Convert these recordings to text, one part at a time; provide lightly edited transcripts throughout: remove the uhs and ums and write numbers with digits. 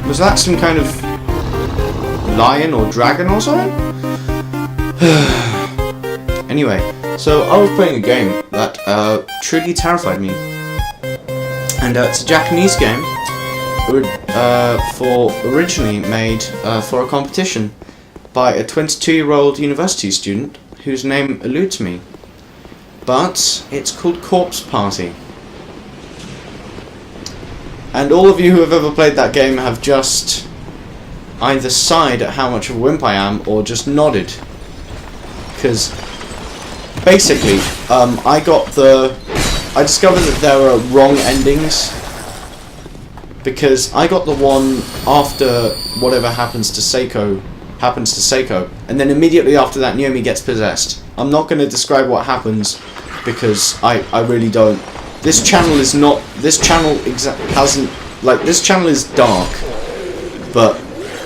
Was that some kind of lion or dragon or something? Anyway, so I was playing a game that truly terrified me. And it's a Japanese game originally made for a competition by a 22-year-old university student whose name eludes me. But it's called Corpse Party. And all of you who have ever played that game have just either sighed at how much of a wimp I am or just nodded. Because basically, I discovered that there were wrong endings. Because I got the one after whatever happens to Seiko, and then immediately after that Naomi gets possessed. I'm not going to describe what happens because I really don't. This channel is not. This channel hasn't. Like, this channel is dark, but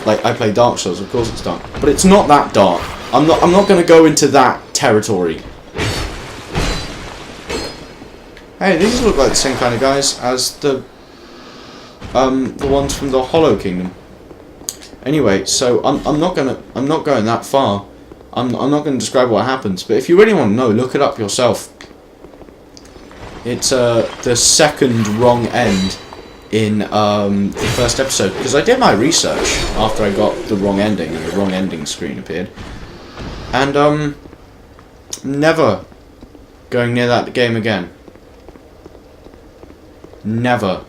like I play Dark Souls, of course it's dark, but it's not that dark. I'm not going to go into that territory. Hey, these look like the same kind of guys as the ones from the Hollow Kingdom. Anyway, so I'm not going that far. I'm not going to describe what happens, but if you really want to know, look it up yourself. It's the second wrong end in the first episode, because I did my research after I got the wrong ending and the wrong ending screen appeared, and never going near that game again. Never.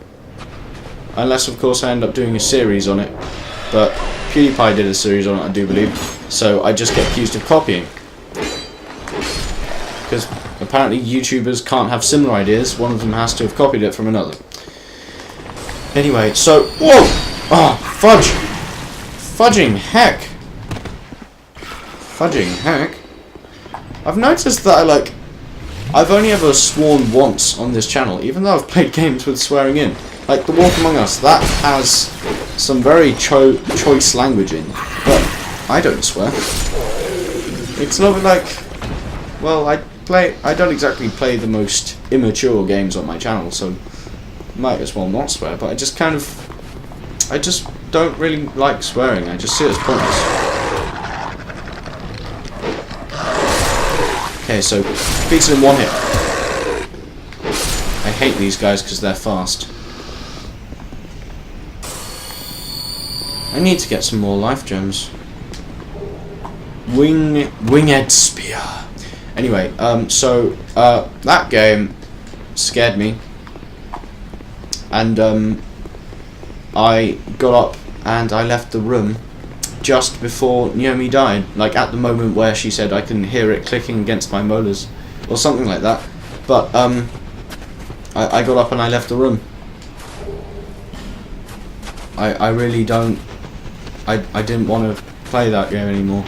Unless, of course, I end up doing a series on it. But PewDiePie did a series on it, I do believe. So I just get accused of copying. Because apparently YouTubers can't have similar ideas. One of them has to have copied it from another. Anyway, so... Whoa! Oh, fudge! Fudging heck! Fudging heck! I've noticed that I've only ever sworn once on this channel, even though I've played games with swearing in. Like The Wolf Among Us, that has some very choice language in, but I don't swear. It's a little bit like, well, I don't exactly play the most immature games on my channel, so might as well not swear, but I just don't really like swearing. I just see it as pointless. Okay, so beats it in one hit. I hate these guys because they're fast. I need to get some more life gems. Winged spear. Anyway, so that game scared me, and I got up and I left the room just before Naomi died, like at the moment where she said I can hear it clicking against my molars, or something like that. But I got up and I left the room. I really don't. I didn't want to play that game anymore.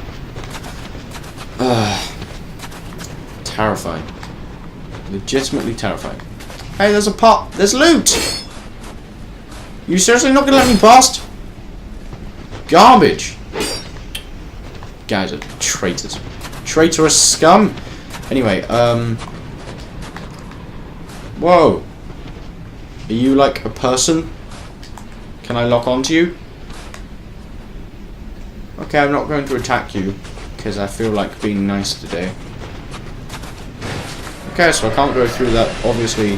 Terrified. Legitimately terrified. Hey, there's a pot. There's loot. You seriously not gonna let me past? Garbage. Guys are traitors. Traitorous scum. Anyway, whoa. Are you like a person? Can I lock onto you? Okay, I'm not going to attack you, because I feel like being nice today. Okay, so I can't go through that, obviously,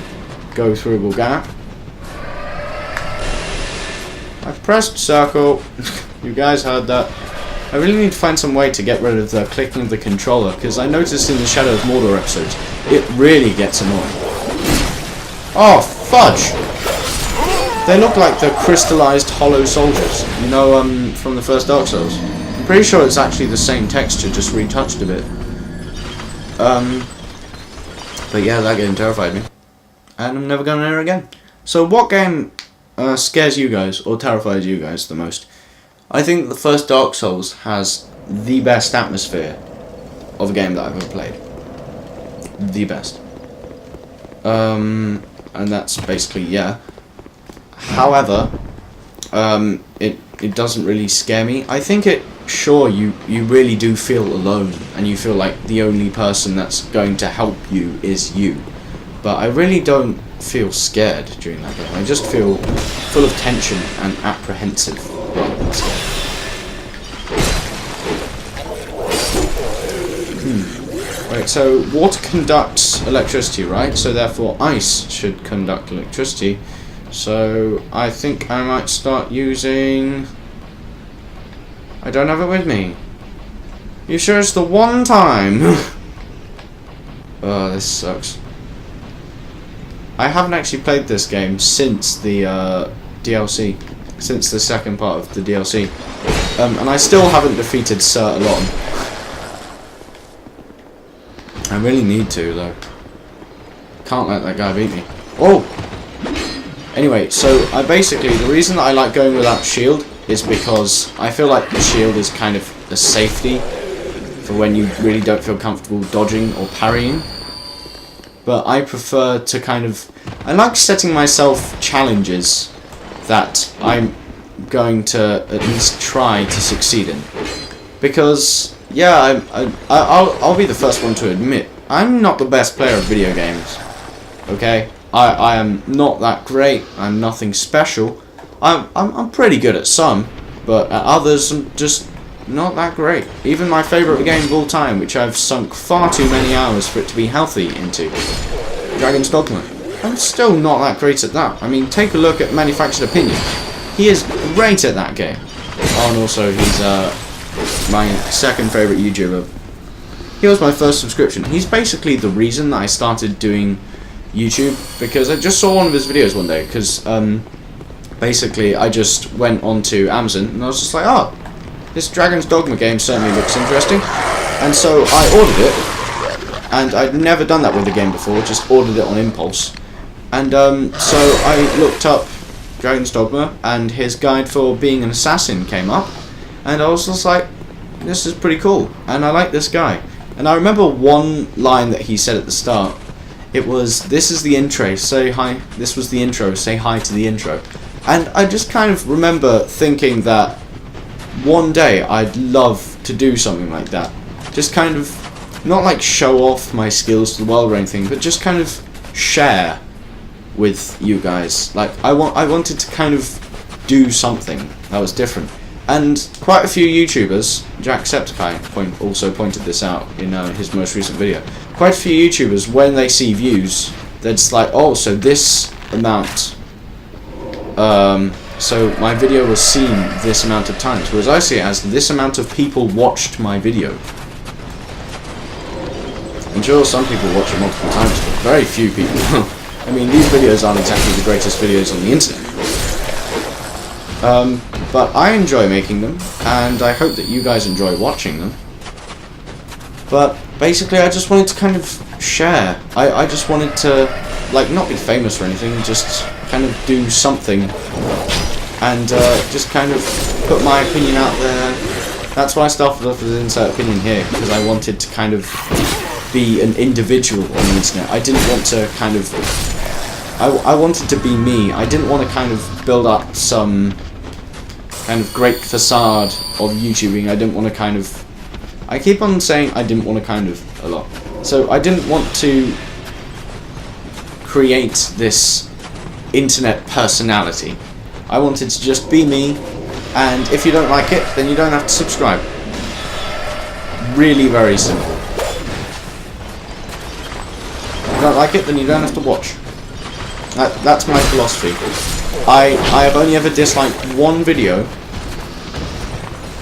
go-throughable gap. I've pressed circle. You guys heard that. I really need to find some way to get rid of the clicking of the controller, because I noticed in the Shadow of Mordor episodes, it really gets annoying. Oh, fudge! They look like the crystallized hollow soldiers, you know, from the first Dark Souls. I'm pretty sure it's actually the same texture, just retouched a bit. But yeah, that game terrified me. And I'm never going near it again. So what game scares you guys, or terrifies you guys the most? I think the first Dark Souls has the best atmosphere of a game that I've ever played. The best. And that's basically, yeah. However, it doesn't really scare me. I think sure, you really do feel alone, and you feel like the only person that's going to help you is you. But I really don't feel scared during that game. I just feel full of tension and apprehensive rather than scared. Right, so water conducts electricity, right? So therefore ice should conduct electricity. So I think I might start using... I don't have it with me. You sure it's the one time? Oh, this sucks. I haven't actually played this game since the DLC. Since the second part of the DLC. And I still haven't defeated Sir Alon. I really need to, though. Can't let that guy beat me. Oh! Anyway, so the reason that I like going without shield is because I feel like the shield is kind of a safety for when you really don't feel comfortable dodging or parrying. But I prefer to I like setting myself challenges that I'm going to at least try to succeed in. Because, yeah, I'll be the first one to admit, I'm not the best player of video games. Okay? I am not that great, I'm nothing special. I'm pretty good at some, but at others I'm just not that great. Even my favourite game of all time, which I've sunk far too many hours for it to be healthy into, Dragon's Dogma, I'm still not that great at that. I mean, take a look at Manufactured Opinion. He is great at that game. Oh, and also he's my second favourite YouTuber. He was my first subscription. He's basically the reason that I started doing YouTube, because I just saw one of his videos one day, because basically I just went onto Amazon and I was just like, oh, this Dragon's Dogma game certainly looks interesting, and so I ordered it, and I'd never done that with a game before, just ordered it on impulse, and so I looked up Dragon's Dogma, and his guide for being an assassin came up, and I was just like, this is pretty cool, and I like this guy. And I remember one line that he said at the start. It was, this is the intro, say hi, this was the intro, say hi to the intro. And I just kind of remember thinking that one day I'd love to do something like that. Just kind of, not like show off my skills to the world or anything, but just kind of share with you guys. Like, I wanted to kind of do something that was different. And quite a few YouTubers, Jacksepticeye also pointed this out in his most recent video. Quite a few YouTubers, when they see views, they're just like, oh, so this amount, so my video was seen this amount of times, whereas I see it as this amount of people watched my video. I'm sure some people watch it multiple times, but very few people. I mean, these videos aren't exactly the greatest videos on the internet. But I enjoy making them, and I hope that you guys enjoy watching them. But basically I just wanted to kind of share. I just wanted to, like, not be famous or anything, just kind of do something. And just kind of put my opinion out there. That's why I started off with Insert Opinion here, because I wanted to kind of be an individual on the internet. I didn't want to kind of... I wanted to be me. I didn't want to kind of build up some kind of great facade of YouTubing. I didn't want to kind of... I keep on saying I didn't want to kind of a lot. So I didn't want to create this internet personality. I wanted to just be me, and if you don't like it, then you don't have to subscribe. Really very simple. If you don't like it, then you don't have to watch. That's my philosophy. I have only ever disliked one video,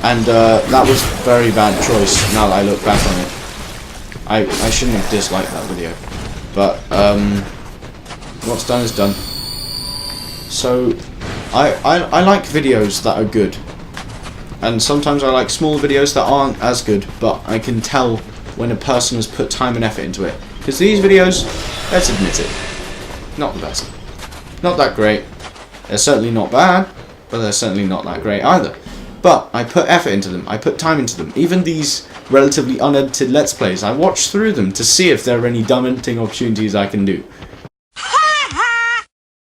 and that was a very bad choice now that I look back on it. I shouldn't have disliked that video, but what's done is done. So I like videos that are good, and sometimes I like small videos that aren't as good, but I can tell when a person has put time and effort into it. Because these videos, let's admit it, not the best. Not that great. They're certainly not bad, but they're certainly not that great either. But I put effort into them, I put time into them. Even these relatively unedited Let's Plays, I watch through them to see if there are any dumb editing opportunities I can do.